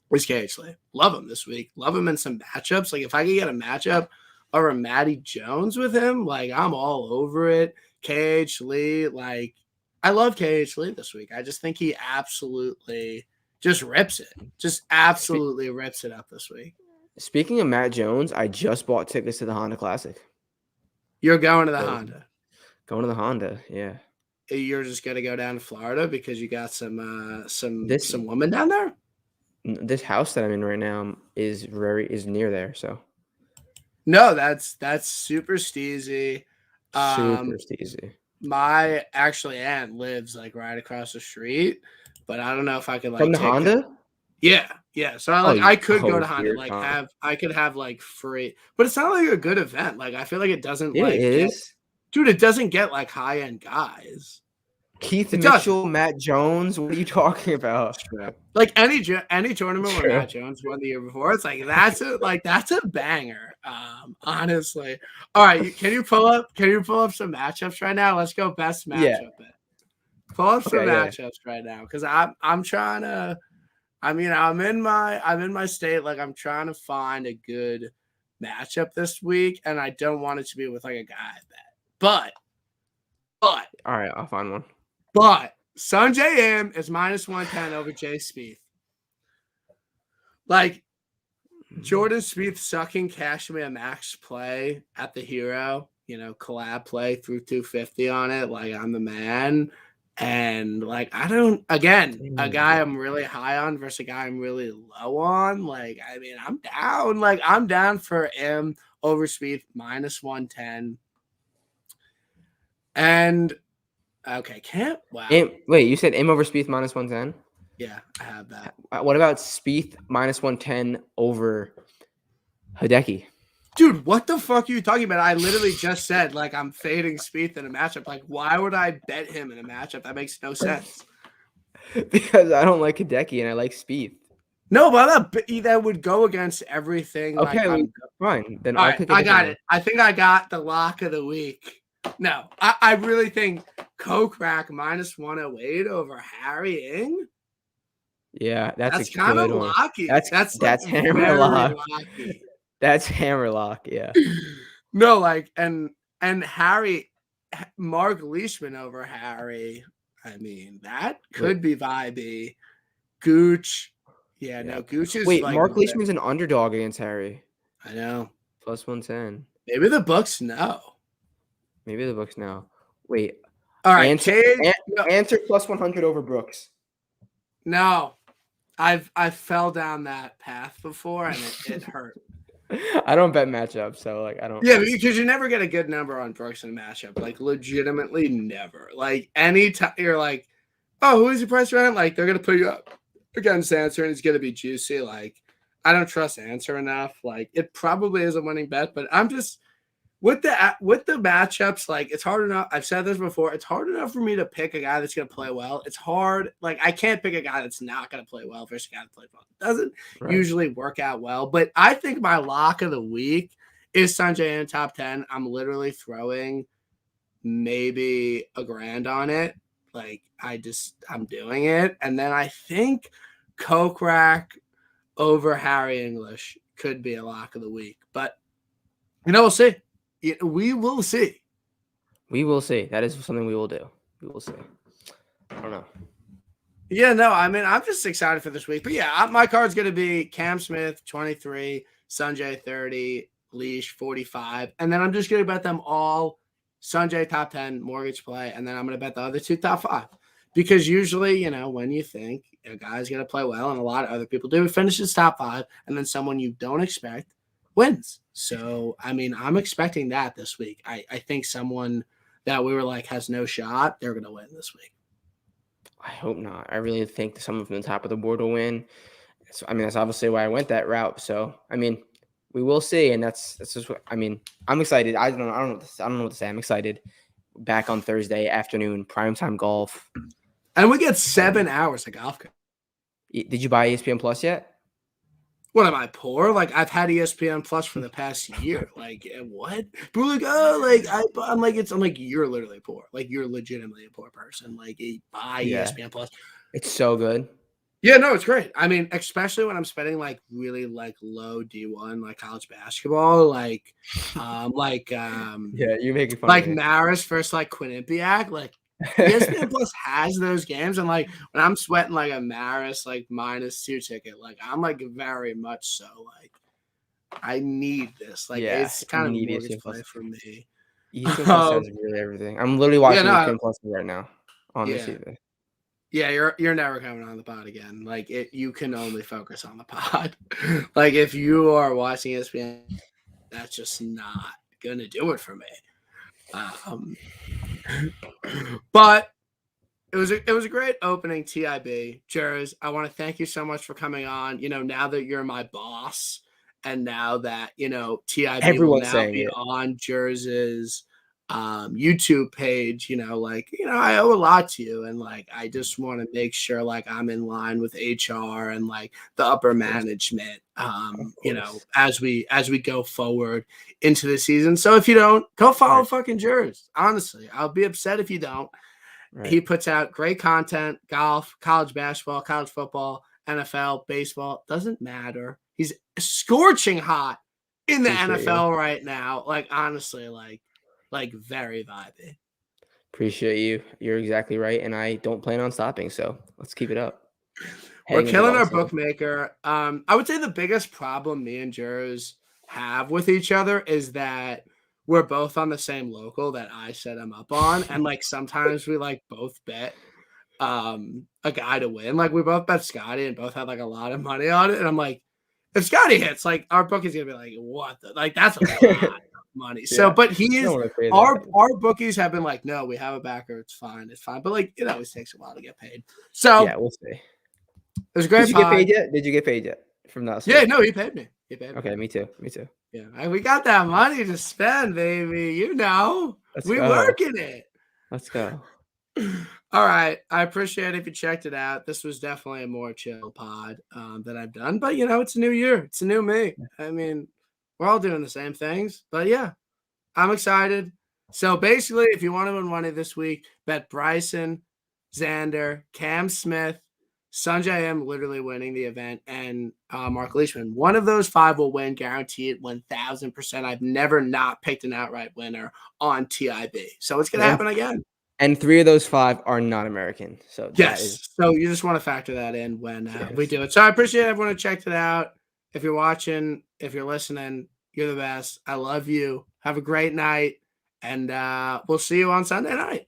Was KH Lee. Love him this week. Love him in some matchups. Like if I could get a matchup or a Matty Jones with him, like I'm all over it. KH Lee, like I love KH Lee this week. I just think he absolutely just rips it. Just absolutely rips it up this week. Speaking of Matt Jones, I just bought tickets to the Honda Classic. You're going to the Honda. Going to the Honda, yeah. You're just gonna go down to Florida because you got some woman down there? This house that I'm in right now is near there, so. No, that's super steezy. Super steezy. My aunt lives like right across the street, but I don't know if I could like from the Honda. Yeah. So I could go to Honda, like I could have like free, but it's not like a good event. Like I feel like it doesn't. Dude, it doesn't get like high end guys. Keith Mitchell, Matt Jones. What are you talking about? Like any tournament where Matt Jones won the year before, it's like that's a banger. Honestly. All right, can you pull up some matchups right now? Let's go best matchup. Pull up some matchups right now because I'm trying to. I mean, I'm in my state. Like I'm trying to find a good matchup this week, and I don't want it to be with like a guy I bet. But all right, I'll find one. But Sanjay M is -110 over Jay Spieth. Like Jordan Spieth sucking Cashmere Max play at the Hero, collab play through 250 on it. Like I'm the man. And like a guy I'm really high on versus a guy I'm really low on. Like, I mean, I'm down. Like I'm down for M over Spieth -110. And okay, wow. Wait, you said M over Spieth -110? Yeah, I have that. What about Spieth -110 over Hideki? Dude, what the fuck are you talking about? I literally just said like I'm fading Spieth in a matchup. Like, why would I bet him in a matchup? That makes no sense. Because I don't like Hideki and I like Spieth. No, but that would go against everything. Okay, like, fine. Then I got it. I think I got the lock of the week. No, I really think Kokrak -108 over Harry Ing. Yeah, that's kind of locky. That's hammer lock. That's Hammerlock. Yeah. No, like and Harry, Mark Leishman over Harry. I mean, that Wait. could be vibey. Gooch. Yeah, Yeah. no, Gooch is Wait, like, Mark Leishman's an underdog against Harry. I know. Plus 110. Maybe the books know. Maybe the books now. Wait. All right, Answer Cade. No, answer plus 100 over Brooks. no, I fell down that path before and it hurt. I don't bet matchups, so like I don't. Yeah, because you never get a good number on Brooks in a matchup. Like legitimately never. Like anytime you're like, oh, who is your price around? Like they're gonna put you up against Answer and it's gonna be juicy. Like I don't trust Answer enough. Like it probably is a winning bet, but I'm just with the matchups, like it's hard enough. I've said this before. It's hard enough for me to pick a guy that's going to play well. It's hard. Like I can't pick a guy that's not going to play well versus a guy that plays well. It doesn't usually work out well. But I think my lock of the week is Sanjay in top 10. I'm literally throwing maybe $1,000 on it. Like I'm doing it. And then I think Kokrak over Harry English could be a lock of the week. But we'll see. We will see. We will see. That is something we will do. We will see. I don't know. Yeah, no, I mean, I'm just excited for this week. But yeah, my card's going to be Cam Smith, 23, Sanjay, 30, Leash, 45. And then I'm just going to bet them all Sanjay top 10, mortgage play. And then I'm going to bet the other 2 top 5. Because usually, when you think a guy's going to play well, and a lot of other people do, finishes top 5, and then someone you don't expect wins. So, I mean, I'm expecting that this week. I think someone that we were like has no shot, they're going to win this week. I hope not. I really think someone from the top of the board will win. So, I mean, that's obviously why I went that route. So, I mean, we will see, and that's just what I mean. I'm excited. I don't know what to say. I'm excited. Back on Thursday afternoon, primetime golf, and we get 7 hours of golf. Did you buy ESPN Plus yet? What am I poor? Like I've had ESPN Plus for the past year. Like what? People are like, oh, like I'm like you're literally poor. Like you're legitimately a poor person. Like buy ESPN Plus. It's so good. Yeah, no, it's great. I mean, especially when I'm spending like really like low D1 like college basketball, yeah, you're making fun like of me. Maris versus like Quinnipiac, like ESPN Plus has those games, and like when I'm sweating like a Maris like -2 ticket, like I'm like very much so like I need this. Like it's kind of a mortgage play for me. ESPN Plus has really everything. I'm literally watching ESPN Plus right now on the TV. Yeah, you're never coming on the pod again. Like you can only focus on the pod. Like if you are watching ESPN, that's just not gonna do it for me. But it was a great opening, TIB. Jers, I want to thank you so much for coming on. Now that you're my boss, and now that TIB Everyone's will now be on Jers's YouTube page, I owe a lot to you, and like I just want to make sure like I'm in line with HR and like the upper management, as we go forward into the season. So if you don't, go follow fucking Jers. Honestly, I'll be upset if you don't. Right. He puts out great content: golf, college basketball, college football, NFL, baseball. Doesn't matter. He's scorching hot in the NFL right now. Like honestly, like very vibey. Appreciate you. You're exactly right, and I don't plan on stopping. So let's keep it up. We're killing our bookmaker. I would say the biggest problem me and Jers have with each other is that we're both on the same local that I set him up on, and like sometimes we like both bet a guy to win. Like we both bet Scotty and both had like a lot of money on it, and I'm like, if Scotty hits, like our bookie's gonna be like, what? Like that's a lot. Money. So, but he is our bookies have been like, no, we have a backer. It's fine. But like, it always takes a while to get paid. So yeah, we'll see. It was a great. Did you get paid yet? Did you get paid yet from that? Yeah, no, he paid me. Okay, me too. Yeah, we got that money to spend, baby. We working it. Let's go. All right. I appreciate it if you checked it out. This was definitely a more chill pod that I've done. But it's a new year. It's a new me. I mean, we're all doing the same things, but yeah, I'm excited. So basically, if you want to win money this week, bet Bryson, Xander, Cam Smith, Sanjay M literally winning the event, and Mark Leishman. One of those 5 will win, guaranteed 1,000%. I've never not picked an outright winner on TIB, so it's gonna happen again. And 3 of those 5 are not American. So that is So you just want to factor that in when we yes. do it. So I appreciate everyone who checked it out. If you're watching, if you're listening, you're the best. I love you. Have a great night, and we'll see you on Sunday night.